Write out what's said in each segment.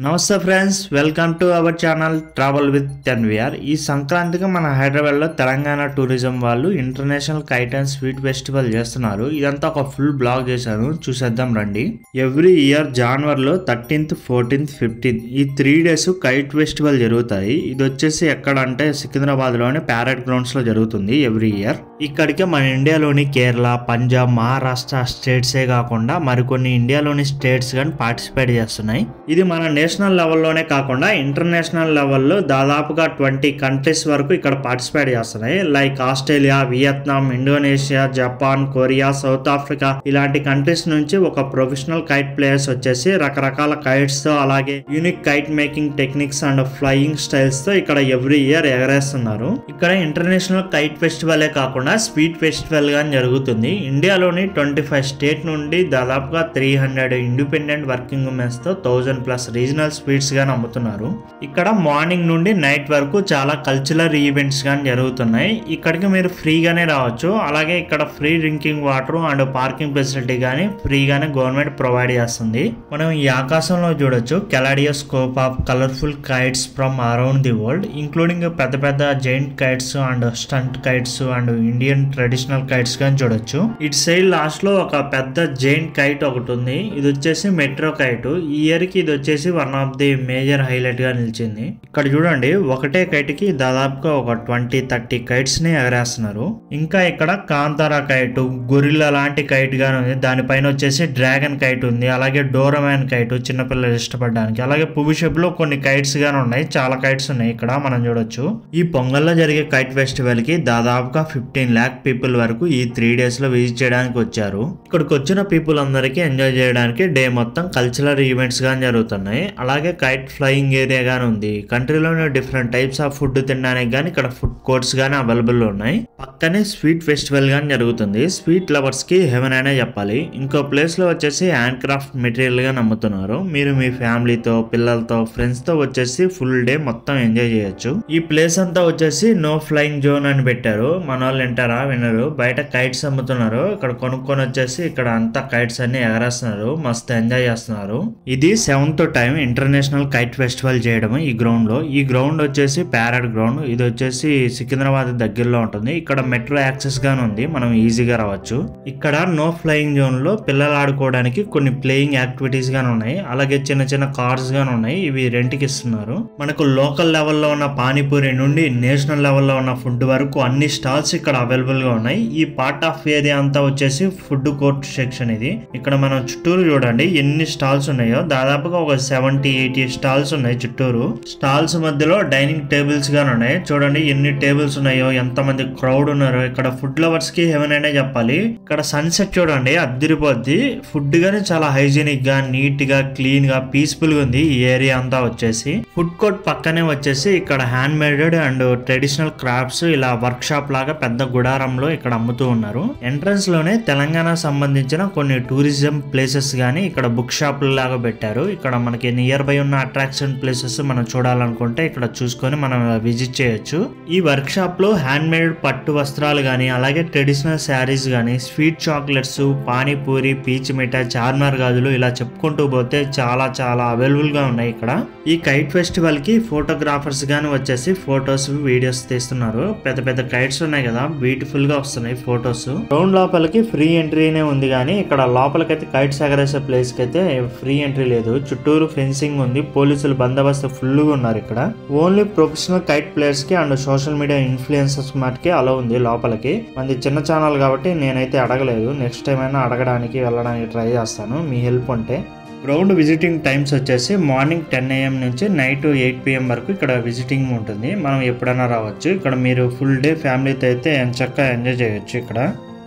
నమస్తే friends, welcome to our channel travel with NVR. ఈ సంక్రాంతికి మన హైదరాబాద్లో తెలంగాణ టూరిజం వాళ్ళు international kite and sweet festival చేస్తున్నారు. ఇదంతా ఒక ఫుల్ బ్లాగ్ చేశాను, చూసేద్దాం రండి. ఎవ్రీ ఇయర్ జనవరిలో 13th, 14th, 15th ఈ 3 days కైట్ ఫెస్టివల్ జరుగుతాయి. ఇది వచ్చేసి ఎక్కడ అంటే సికింద్రాబాద్లోని ప్యారెడ్ గ్రౌండ్స్లో జరుగుతుంది ఎవ్రీ ఇయర్. ఇక్కడికి మన ఇండియాలోని కేరళ, పంజాబ్, మహారాష్ట్ర స్టేట్సే కాకుండా మరికొన్ని ఇండియాలోని స్టేట్స్ కానీ పార్టిసిపేట్ చేస్తున్నాయి. ఇది మన నేషనల్ లెవెల్లోనే కాకుండా ఇంటర్నేషనల్ లెవెల్లో దాదాపుగా 20 కంట్రీస్ వరకు ఇక్కడ పార్టిసిపేట్ చేస్తున్నాయి. Like Australia, Vietnam, Indonesia, Japan, Korea, south Africa ఇలాంటి కంట్రీస్ నుంచి ఒక ప్రొఫెషనల్ కైట్ ప్లేయర్స్ వచ్చేసి రకరకాల కైట్స్ తో అలాగే unique kite making techniques and flying styles తో ఇక్కడ ఎవ్రీ ఇయర్ ఎగరేస్తున్నారు. ఇక్కడ ఇంటర్నేషనల్ కైట్ ఫెస్టివలే కాకుండా స్వీట్ ఫెస్టివల్ గా జరుగుతుంది. ఇండియాలోని 25 స్టేట్ నుండి దాదాపుగా 300 ఇండిపెండెంట్ వర్కింగ్ ఉమెన్స్ తో 1000+ రీజనల్ స్వీట్స్ గాని అమ్ముతున్నారు. ఇక్కడ మార్నింగ్ నుండి నైట్ వరకు చాలా కల్చరల్ ఈవెంట్స్ గాని జరుగుతున్నాయి. ఇక్కడికి మీరు ఫ్రీగానే రావచ్చు. అలాగే ఇక్కడ free drinking water and parking facility గానీ ఫ్రీగానే గవర్నమెంట్ ప్రొవైడ్ చేస్తుంది. మనం ఈ ఆకాశంలో చూడొచ్చు kaleidoscope of colourful kites from around the world, including పెద్ద పెద్ద giant kites and stunt kites and Indian traditional kites గాని చూడొచ్చు. ఇటు సైడ్ లాస్ట్ లో ఒక పెద్ద జైంట్ కైట్ ఒకటి ఉంది. ఇది వచ్చేసి మెట్రో కైట్. ఈ ఇయర్ కి ఇది వచ్చేసి one of the major highlight గా నిలిచింది. ఇక్కడ చూడండి, ఒకటే కైట్ కి దాదాపుగా ఒక 20-30 కైట్స్ ని ఎగరేస్తున్నారు. ఇంకా ఇక్కడ కాంతారా కైట్, గొరిల్లా లాంటి కైట్ గాని ఉంది. దానిపైన వచ్చేసి డ్రాగన్ కైట్ ఉంది. అలాగే డోరమాన్ కైట్ చిన్నపిల్లలు ఇష్టపడడానికి. అలాగే పువ్వు షేప్ లో కొన్ని కైట్స్ గాని ఉన్నాయి. చాలా కైట్స్ ఉన్నాయి ఇక్కడ మనం చూడొచ్చు. ఈ పొంగల్లో జరిగే కైట్ ఫెస్టివల్ కి దాదాపుగా 15 lakh పీపుల్ వరకు ఈ 3 days లో విజిట్ చేయడానికి వచ్చారు. ఇక్కడికి వచ్చిన పీపుల్ అందరికి ఎంజాయ్ చేయడానికి డే మొత్తం కల్చరల్ ఈవెంట్స్ గాని జరుగుతున్నాయి. అలాగే కైట్ ఫ్లయింగ్ ఏరియా గానీ ఉంది. కంట్రీలోని డిఫరెంట్ టైప్స్ ఆఫ్ ఫుడ్ తినడానికి గానీ ఇక్కడ ఫుడ్ కోర్ట్స్ గానీ అవైలబుల్ ఉన్నాయి. పక్కనే స్వీట్ ఫెస్టివల్ గానీ జరుగుతుంది. స్వీట్ లవర్స్ కి హెవెన్ అనే చెప్పాలి. ఇంకో ప్లేస్ లో వచ్చేసి హ్యాండ్ క్రాఫ్ట్ మెటీరియల్ గా నమ్ముతున్నారు. మీరు మీ ఫ్యామిలీతో, పిల్లలతో, ఫ్రెండ్స్ తో వచ్చేసి ఫుల్ డే మొత్తం ఎంజాయ్ చేయొచ్చు. ఈ ప్లేస్ అంతా వచ్చేసి నో ఫ్లయింగ్ జోన్ అని పెట్టారు. మన వాళ్ళు వింటారా? వినరు. బయట కైట్స్ అమ్ముతున్నారు. ఇక్కడ కొనుక్కొని వచ్చేసి ఇక్కడ అంతా కైట్స్ అన్ని ఎగరేస్తున్నారు. మస్తు ఎంజాయ్ చేస్తున్నారు. ఇది 7th time international kite festival చేయడం ఈ గ్రౌండ్ లో. ఈ గ్రౌండ్ వచ్చేసి ప్యారెడ్ గ్రౌండ్. ఇది వచ్చేసి సికింద్రాబాద్ దగ్గరలో ఉంటుంది. ఇక్కడ మెట్రో యాక్సెస్ గానీ ఉంది. మనం ఈజీగా రావచ్చు. ఇక్కడ నో ఫ్లయింగ్ జోన్ లో పిల్లలు ఆడుకోవడానికి కొన్ని ప్లేయింగ్ యాక్టివిటీస్ గానీ ఉన్నాయి. అలాగే చిన్న చిన్న కార్స్ గానీ ఉన్నాయి. ఇవి రెంట్ కి ఇస్తున్నారు. మనకు లోకల్ లెవెల్లో ఉన్న పానీపూరి నుండి నేషనల్ లెవెల్లో ఉన్న ఫుడ్ వరకు అన్ని స్టాల్స్ ఇక్కడ అవైలబుల్ గా ఉన్నాయి. ఈ పార్ట్ ఆఫ్ ఏరియా అంతా వచ్చేసి ఫుడ్ కోర్ట్ సెక్షన్. ఇది ఇక్కడ మనం చుట్టూరు చూడండి ఎన్ని స్టాల్స్ ఉన్నాయో. దాదాపుగా ఒక 70-80 స్టాల్స్ ఉన్నాయి చుట్టూరు. స్టాల్స్ మధ్యలో డైనింగ్ టేబుల్స్ గానీ ఉన్నాయి. చూడండి ఎన్ని టేబుల్స్ ఉన్నాయో, ఎంత మంది క్రౌడ్ ఉన్నారో. ఇక్కడ ఫుడ్ లవర్స్ కి హెవెన్ అనే చెప్పాలి. ఇక్కడ సన్సెట్ చూడండి అద్దిరిపోద్ది. ఫుడ్ గానీ చాలా హైజీనిక్ గా, నీట్ గా, క్లీన్ గా, పీస్ఫుల్ గా ఉంది ఈ ఏరియా అంతా వచ్చేసి. ఫుడ్ కోర్ట్ పక్కనే వచ్చేసి ఇక్కడ హ్యాండ్ మేడెడ్ అండ్ ట్రెడిషనల్ క్రాఫ్ట్స్ ఇలా వర్క్ షాప్ లాగా పెద్ద గుడారంలో ఇక్కడ అమ్ముతూ ఉన్నారు. ఎంట్రన్స్ లోనే తెలంగాణ సంబంధించిన కొన్ని టూరిజం ప్లేసెస్ గానీ ఇక్కడ బుక్ షాప్ లాగా పెట్టారు. ఇక్కడ మనకి నియర్ బై ఉన్న అట్రాక్షన్ ప్లేసెస్ మనం చూడాలనుకుంటే ఇక్కడ చూసుకొని మనం విజిట్ చేయొచ్చు. ఈ వర్క్ షాప్ లో హ్యాండ్ మేడ్ పట్టు వస్త్రాలు గానీ, అలాగే ట్రెడిషనల్ శారీస్ గానీ, స్వీట్ చాక్లెట్స్, పానీపూరి, పీచ్ మిఠాయి, చార్మినార్ గాజులు ఇలా చెప్పుకుంటూ పోతే చాలా చాలా అవైలబుల్ గా ఉన్నాయి ఇక్కడ. ఈ కైట్ ఫెస్టివల్ కి ఫోటోగ్రాఫర్స్ గానీ వచ్చేసి ఫొటోస్, వీడియోస్ తీస్తున్నారు. పెద్ద పెద్ద కైట్స్ ఉన్నాయి కదా, బ్యూటిఫుల్ గా వస్తున్నాయి ఫొటోస్. గ్రౌండ్ లోపలికి ఫ్రీ ఎంట్రీనే ఉంది కానీ ఇక్కడ లోపలికైతే కైట్స్ ఎగరేసే ప్లేస్ కి అయితే ఫ్రీ ఎంట్రీ లేదు. చుట్టూరు ఫెన్సింగ్ ఉంది. పోలీసులు బందోబస్తు ఫుల్ గా ఉన్నారు ఇక్కడ. ఓన్లీ ప్రొఫెషనల్ కైట్ ప్లేయర్స్ కి అండ్ సోషల్ మీడియా ఇన్ఫ్లుయెన్సర్స్ మటుకే అలా ఉంది లోపలికి. మంది చిన్న ఛానల్ కాబట్టి నేనైతే అడగలేదు. నెక్స్ట్ టైం అయినా అడగడానికి వెళ్ళడానికి ట్రై చేస్తాను మీ హెల్ప్ ఉంటే. గ్రౌండ్ విజిటింగ్ టైమ్స్ వచ్చేసి మార్నింగ్ 10 AM నుంచి నైట్ 8 PM వరకు ఇక్కడ విజిటింగ్ ఉంటుంది. మనం ఎప్పుడైనా రావచ్చు. ఇక్కడ మీరు ఫుల్ డే ఫ్యామిలీతో అయితే చక్కగా ఎంజాయ్ చేయొచ్చు. ఇక్కడ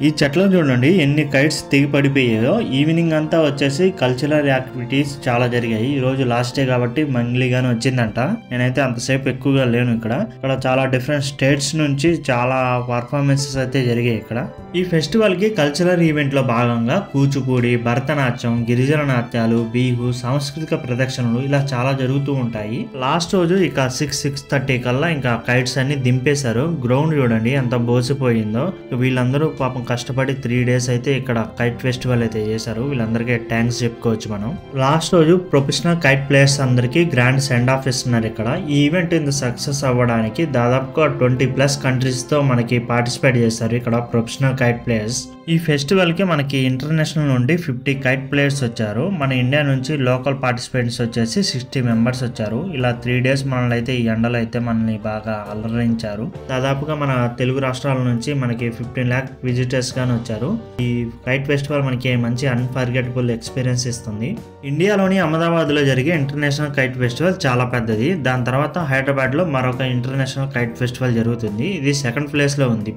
ఈ చెట్లు చూడండి ఎన్ని కైట్స్ తెగి పడిపోయాయో. ఈవినింగ్ అంతా వచ్చేసి కల్చరల్ యాక్టివిటీస్ చాలా జరిగాయి. ఈ రోజు లాస్ట్ డే కాబట్టి మంగ్లీగానే వచ్చిందంట. నేనైతే అంతసేపు ఎక్కువగా లేను ఇక్కడ. ఇక్కడ చాలా డిఫరెంట్ స్టేట్స్ నుంచి చాలా పర్ఫార్మెన్సెస్ అయితే జరిగాయి ఇక్కడ. ఈ ఫెస్టివల్ కి కల్చరల్ ఈవెంట్ లో భాగంగా కూచిపూడి, భరతనాట్యం, గిరిజన నాట్యాలు, బిహు, సాంస్కృతిక ప్రదర్శనలు ఇలా చాలా జరుగుతూ ఉంటాయి. లాస్ట్ రోజు ఇక 6-6:30 కల్లా ఇంకా కైట్స్ అన్ని దింపేశారు. గ్రౌండ్ చూడండి ఎంత బోసిపోయిందో. వీళ్ళందరూ పాపం కష్టపడి 3 డేస్ అయితే ఇక్కడ కైట్ ఫెస్టివల్ అయితే చేశారు. వీళ్ళందరికీ థ్యాంక్స్ చెప్పుకోవచ్చు మనం. లాస్ట్ రోజు ప్రొఫెషనల్ కైట్ ప్లేయర్స్ అందరికీ గ్రాండ్ సెండ్ ఆఫ్ ఇస్తున్నారు ఇక్కడ. ఈ ఈవెంట్ ఇంత సక్సెస్ అవ్వడానికి దాదాపుగా 20+ కంట్రీస్తో మనకి పార్టిసిపేట్ చేస్తారు ఇక్కడ ప్రొఫెషనల్ కైట్ ప్లేయర్స్. ఈ ఫెస్టివల్కి మనకి ఇంటర్నేషనల్ నుండి 50 కైట్ ప్లేయర్స్ వచ్చారు. మన ఇండియా నుంచి లోకల్ పార్టిసిపెంట్స్ వచ్చేసి 60 మెంబర్స్ వచ్చారు. ఇలా 3 డేస్ మనల్ని అయితే ఈ ఎండలో అయితే మనల్ని బాగా అలరించారు. దాదాపుగా మన తెలుగు రాష్ట్రాల నుంచి మనకి 15 lakh విజిటర్స్ గాని వచ్చారు. ఈ కైట్ ఫెస్టివల్ మనకి మంచి అన్ఫర్గెటబుల్ ఎక్స్పీరియన్స్ ఇస్తుంది. ఇండియాలోని అహ్మదాబాద్ లో జరిగే ఇంటర్నేషనల్ కైట్ ఫెస్టివల్ చాలా పెద్దది. దాని తర్వాత హైదరాబాద్ లో మరొక ఇంటర్నేషనల్ కైట్ ఫెస్టివల్ జరుగుతుంది. ఇది సెకండ్ ప్లేస్ లో ఉంది.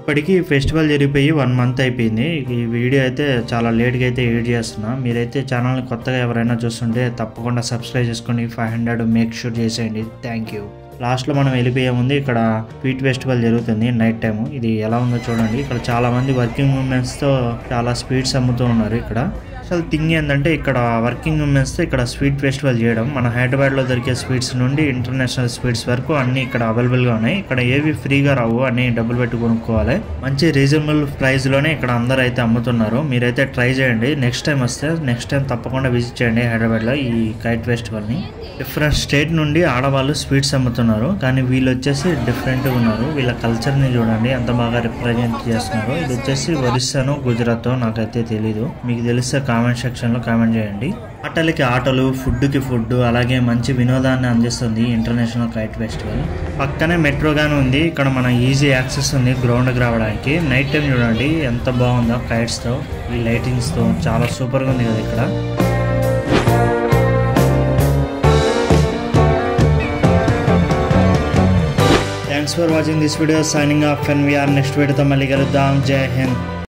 ఇప్పటికీ ఫెస్టివల్ జరిగిపోయి 1 month అయిపోయింది. ఈ వీడియో అయితే చాలా లేట్ గా అయితే ఎడిట్ చేస్తున్నా. మీరైతే ఛానల్ ని కొత్తగా ఎవరైనా చూస్తుంటే తప్పకుండా సబ్స్క్రైబ్ చేసుకోండి. 500 మేక్ షూర్ చేసేయండి. Thank you. లాస్ట్ లో మనం వెళ్ళిపోయే ముందు ఇక్కడ స్వీట్ ఫెస్టివల్ జరుగుతుంది నైట్ టైం. ఇది ఎలా ఉందో చూడండి. ఇక్కడ చాలా మంది వర్కింగ్ ఉమెన్స్ తో చాలా స్వీట్స్ అమ్ముతూ ఉన్నారు. ఇక్కడ అసలు థింగ్ ఏంటంటే ఇక్కడ వర్కింగ్ ఉమెన్స్తో ఇక్కడ స్వీట్ ఫెస్టివల్ చేయడం. మన హైదరాబాద్లో దొరికే స్వీట్స్ నుండి ఇంటర్నేషనల్ స్వీట్స్ వరకు అన్ని ఇక్కడ అవైలబుల్గా ఉన్నాయి. ఇక్కడ ఏవి ఫ్రీగా రావు, అన్ని డబ్బులు పెట్టి కొనుక్కోవాలి. మంచి రీజనబుల్ ప్రైస్లోనే ఇక్కడ అందరూ అయితే అమ్ముతున్నారు. మీరైతే ట్రై చేయండి. నెక్స్ట్ టైం తప్పకుండా విజిట్ చేయండి హైదరాబాద్లో ఈ కైట్ ఫెస్టివల్ని. డిఫరెంట్ స్టేట్ నుండి ఆడవాళ్ళు స్వీట్స్ అమ్ముతున్నారు, కానీ వీళ్ళు వచ్చేసి డిఫరెంట్గా ఉన్నారు. వీళ్ళ కల్చర్ని చూడండి ఎంత బాగా రిప్రజెంట్ చేస్తున్నారు. ఇది వచ్చేసి ఒరిస్సాను, గుజరాత్, నాకైతే తెలీదు. మీకు తెలిస్తే కామెంట్ సెక్షన్లో కామెంట్ చేయండి. ఆటలకి ఆటలు, ఫుడ్కి ఫుడ్, అలాగే మంచి వినోదాన్ని అందిస్తుంది ఇంటర్నేషనల్ కైట్ ఫెస్టివల్. పక్కనే మెట్రో గానీ ఉంది. ఇక్కడ మన ఈజీ యాక్సెస్ ఉంది గ్రౌండ్కి రావడానికి. నైట్ టైం చూడండి ఎంత బాగుందో కైట్స్తో, ఈ లైటింగ్స్తో చాలా సూపర్గా ఉంది కదా ఇక్కడ. Thanks for watching this video. Signing off. And we are next వీడియోతో మళ్ళీ కలుద్దాం. జై హింద్.